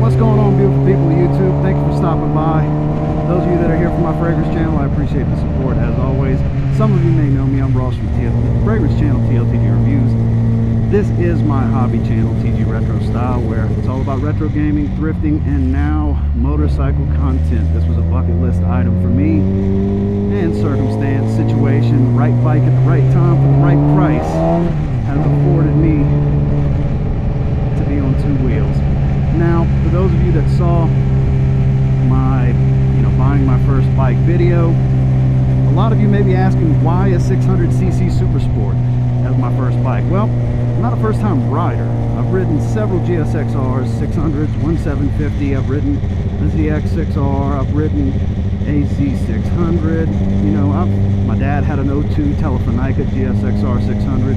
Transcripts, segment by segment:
What's going on, beautiful people of YouTube? Thank you for stopping by. Those of you that are here from my fragrance channel, I appreciate the support as always. Some of you may know me. I'm Ross from the fragrance channel TLTG Reviews. This is my hobby channel, TG Retro Style, where it's all about retro gaming, thrifting, and now motorcycle content. This was a bucket list item for me, and circumstance, situation, right bike at the right time for the right price has afforded me to be on two wheels. Now, for those of you that saw my, buying my first bike video, a lot of you may be asking, why a 600cc Super Sport as my first bike? Well, I'm not a first-time rider. I've ridden several GSX-Rs, 600s, 1750. I've ridden a GSX-R. I've ridden a Z600. My dad had an 02 Telefonica GSX-R 600.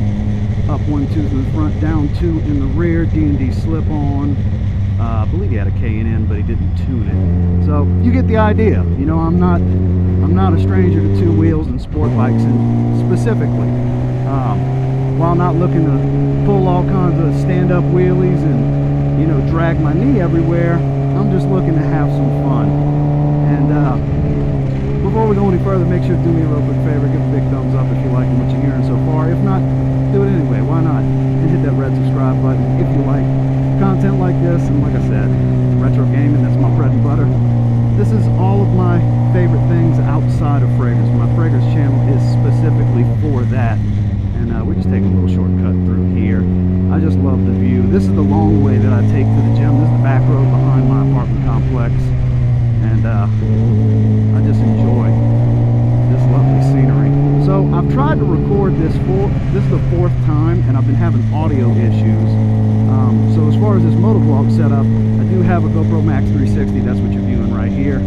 Up one tooth in the front, down two in the rear, D&D slip-on. I believe he had a K&N, but he didn't tune it. So you get the idea. I'm not a stranger to two wheels and sport bikes, and specifically, while not looking to pull all kinds of stand-up wheelies and drag my knee everywhere, I'm just looking to have some fun. And before we go any further, make sure to do me a real quick favor. Give a big thumbs up if you're liking what you're hearing so far. If not, do it anyway. Why not? And hit that red subscribe button if you like content like this. And like I said, retro gaming, that's my bread and butter. This is all of my favorite things outside of fragrance. My fragrance channel is specifically for that. And we just take a little shortcut through here. I just love the view. This is the long way that I take to the gym. This is the back road behind my apartment complex. And I just enjoy this lovely scenery. So I've tried to record this is the fourth time, and I've been having audio issues. So as far as this motovlog setup, I do have a GoPro Max 360. That's what you're viewing right here.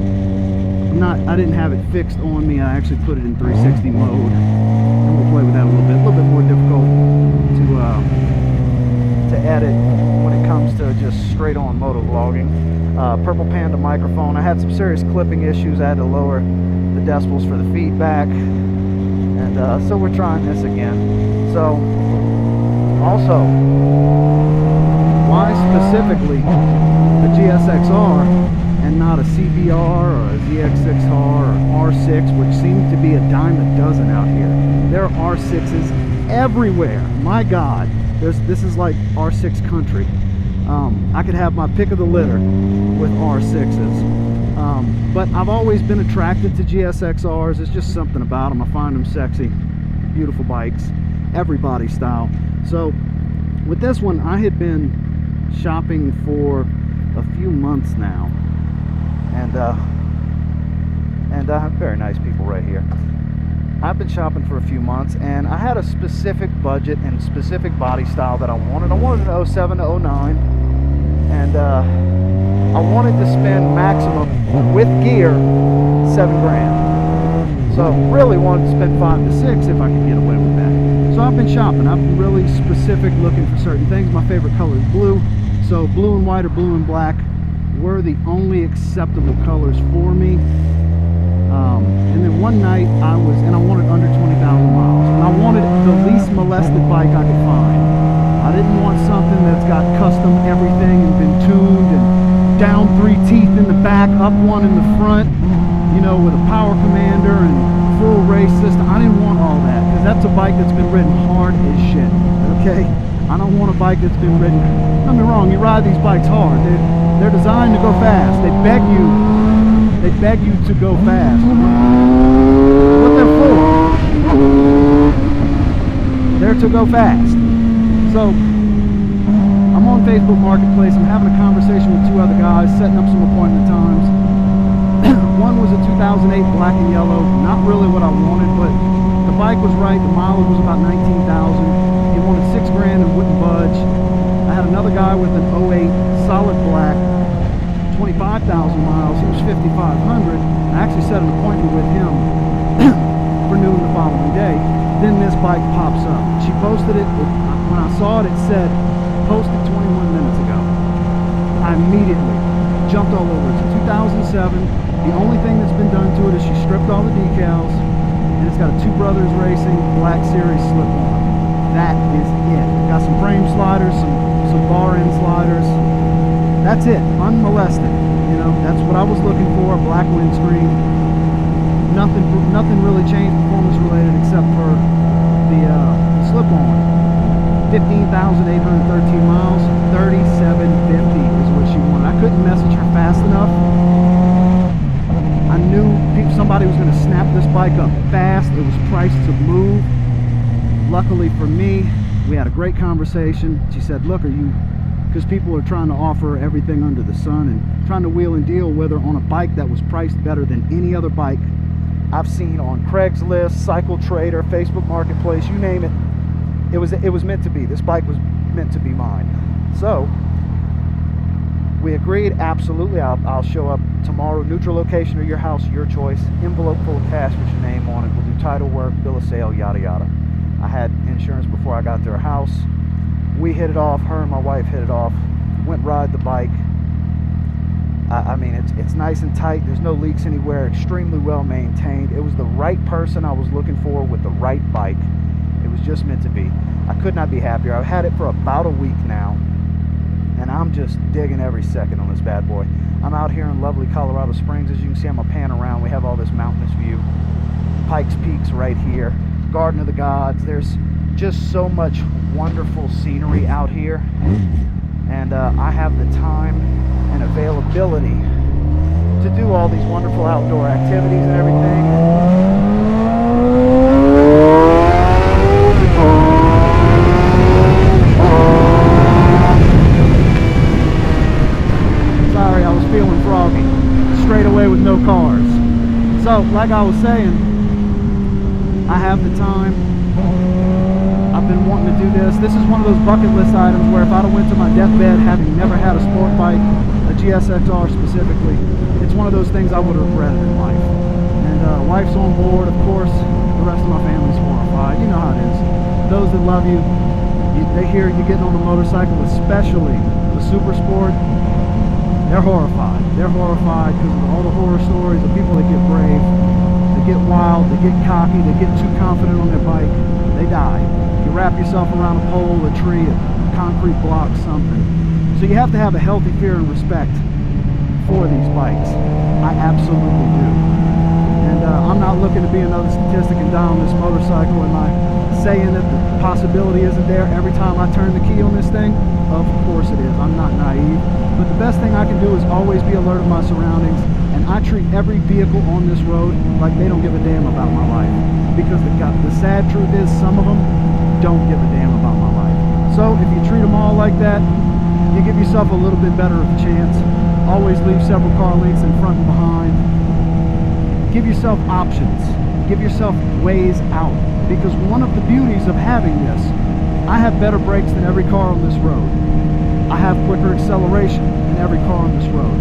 I didn't have it fixed on me. I actually put it in 360 mode, and we'll play with that a little bit more difficult to edit when it comes to just straight on motovlogging. Purple Panda microphone. I had some serious clipping issues. I had to lower the decibels for the feedback, and so we're trying this again. So also, why specifically the GSX-R and not a CBR or a ZX6-R or R6, which seems to be a dime a dozen out here? There are R6s everywhere. My God, this is like R6 country. I could have my pick of the litter with R6s. But I've always been attracted to GSX-Rs. It's just something about them. I find them sexy, beautiful bikes, everybody style. So with this one, I had been shopping for a few months now, and very nice people right here. I've been shopping for a few months, and I had a specific budget and specific body style that I wanted. I wanted an 07 to 09, and I wanted to spend maximum with gear $7 grand. So really wanted to spend 5 to 6 if I could get away with that. So I've been shopping. I've been really specific, looking for certain things. My favorite color is blue, so blue and white or blue and black were the only acceptable colors for me. And then one night I wanted under 20,000 miles, and I wanted the least molested bike I could find. I didn't want something that's got custom everything and been tuned and down 3 teeth in the back, up 1 in the front, with a power commander and full race system. I didn't want all that, because that's a bike that's been ridden hard as shit, okay? I don't want a bike that's been ridden. Don't get me wrong, you ride these bikes hard. They're designed to go fast. They beg you to go fast. What they're for? They're to go fast. So I'm on Facebook Marketplace. I'm having a conversation with 2 other guys, setting up some appointment times. One was a 2008 black and yellow, not really what I wanted, but the bike was right. The mileage was about 19,000. He wanted $6 grand and wouldn't budge. I had another guy with an 08 solid black, 25,000 miles. He was 5,500. I actually set an appointment with him for noon the following day. Then this bike pops up. She posted it. When I saw it, it said, posted 21 minutes ago. I immediately jumped all over it. It's a 2007. The only thing that's been done to it is she stripped all the decals, and it's got a Two Brothers Racing Black Series slip-on. That is it. Got some frame sliders, some bar end sliders. That's it, unmolested. You know, that's what I was looking for, a black windscreen. Nothing really changed performance related except for the slip-on. 15,813 miles, 3750 is what she wanted. I couldn't message her fast enough. I knew somebody was going to snap this bike up fast. It was priced to move. Luckily for me, we had a great conversation. She said, look, are you, because people are trying to offer everything under the sun and trying to wheel and deal with her on a bike that was priced better than any other bike I've seen on Craigslist, Cycle Trader, Facebook Marketplace, you name it. It was meant to be. This bike was meant to be mine. So we agreed, absolutely. I'll show up tomorrow, neutral location or your house, your choice. Envelope full of cash with your name on it. We'll do title work, bill of sale, yada yada. I had insurance before I got to her house. We hit it off. Her and my wife hit it off. Went ride the bike. I mean, it's nice and tight. There's no leaks anywhere. Extremely well maintained. It was the right person I was looking for with the right bike. It was just meant to be. I could not be happier. I've had it for about a week now, and I'm just digging every second on this bad boy. I'm out here in lovely Colorado Springs. As you can see, I'm a pan around. We have all this mountainous view. Pikes Peak's right here. Garden of the Gods. There's just so much wonderful scenery out here, and I have the time and availability to do all these wonderful outdoor activities and everything. Sorry, I was feeling froggy. Straight away with no cars. So, like I was saying, I have the time. I've been wanting to do this. This is one of those bucket list items where if I'd have went to my deathbed having never had a sport bike, a GSX-R specifically, it's one of those things I would have regretted in life. And wife's on board, of course. The rest of my family's horrified. You know how it is. Those that love you, they hear you getting on the motorcycle, especially the super sport. They're horrified. They're horrified because of all the horror stories of people that get brave, they get wild, they get cocky, they get too confident on their bike, they die. You wrap yourself around a pole, a tree, a concrete block, something. So you have to have a healthy fear and respect for these bikes. I absolutely do. And I'm not looking to be another statistic and die on this motorcycle. Am I saying that the possibility isn't there every time I turn the key on this thing? Of course it is. I'm not naive. But the best thing I can do is always be alert of my surroundings, and I treat every vehicle on this road like they don't give a damn about my life. Because the sad truth is some of them don't give a damn about my life. So if you treat them all like that, you give yourself a little bit better of a chance. Always leave several car lengths in front and behind. Give yourself options. Give yourself ways out. Because one of the beauties of having this, I have better brakes than every car on this road. I have quicker acceleration than every car on this road.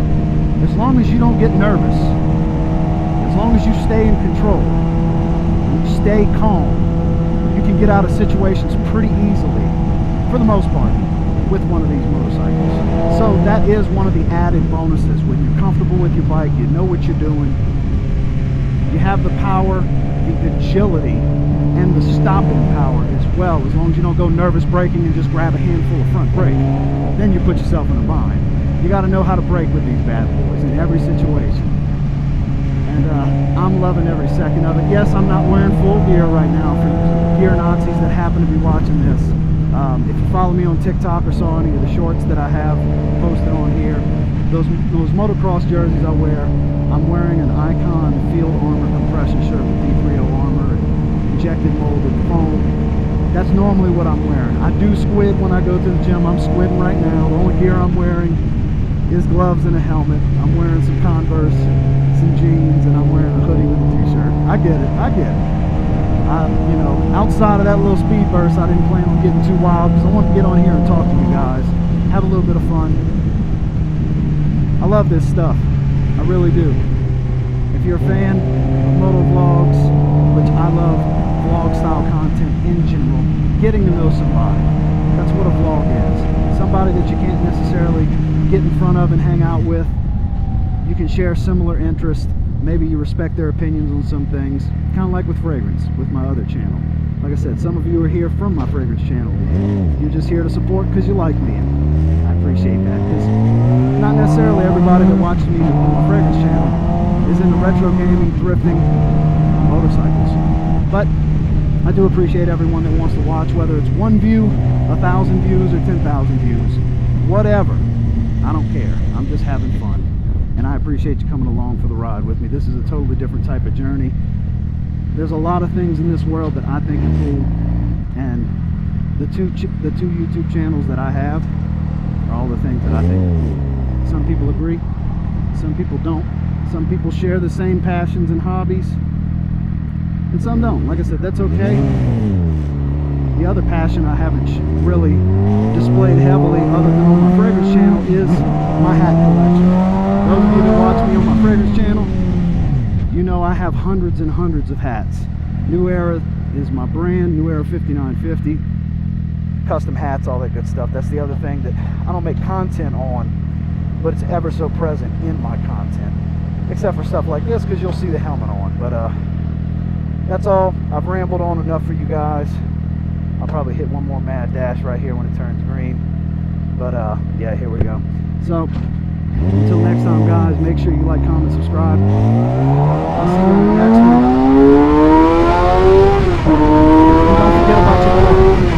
As long as you don't get nervous, as long as you stay in control, you stay calm, you can get out of situations pretty easily, for the most part, with one of these motorcycles. So that is one of the added bonuses. When you're comfortable with your bike, you know what you're doing, you have the power, the agility, and the stopping power as well. As long as you don't go nervous braking and just grab a handful of front brake, then you put yourself in a bind. You got to know how to brake with these bad boys in every situation. And I'm loving every second of it. Yes, I'm not wearing full gear right now for gear Nazis that happen to be watching this. If you follow me on TikTok or saw any of the shorts that I have posted on here, those motocross jerseys I wear, I'm wearing an Icon Field Armor compression shirt with D3O armor, injected molded foam. That's normally what I'm wearing. I do squid when I go to the gym. I'm squidding right now. The only gear I'm wearing is gloves and a helmet. I'm wearing some Converse, some jeans, and I'm wearing a hoodie with a t-shirt. I get it. I get it. You know, outside of that little speed burst, I didn't plan on getting too wild because I want to get on here and talk to you guys, have a little bit of fun. I love this stuff. I really do. If you're a fan of motovlogs, which I love vlog style content in general, getting to know somebody, that's what a vlog is. Somebody that you can't necessarily get in front of and hang out with. You can share similar interests. Maybe you respect their opinions on some things, kind of like with Fragrance, with my other channel. Like I said, some of you are here from my Fragrance channel. You're just here to support because you like me, and I appreciate that, because not necessarily everybody that watches me on my fragrance channel is into retro gaming, drifting, motorcycles. But I do appreciate everyone that wants to watch, whether it's 1 view, 1,000 views, or 10,000 views. Whatever. I don't care. I'm just having fun. And I appreciate you coming along for the ride with me. This is a totally different type of journey. There's a lot of things in this world that I think are cool. And the two YouTube channels that I have are all the things that I think are cool. Some people agree. Some people don't. Some people share the same passions and hobbies. And some don't. Like I said, that's okay. The other passion I haven't really displayed heavily other than on my fragrance channel is my hat collection. Those of you that watch me on my fragrance channel, you know I have hundreds and hundreds of hats. New Era is my brand, New Era 5950. Custom hats, all that good stuff. That's the other thing that I don't make content on, but it's ever so present in my content. Except for stuff like this, because you'll see the helmet on. But that's all. I've rambled on enough for you guys. I'll probably hit one more mad dash right here when it turns green. But yeah, here we go. So until next time, guys, make sure you like, comment, subscribe. I'll see you in the next one. And don't forget about your boy.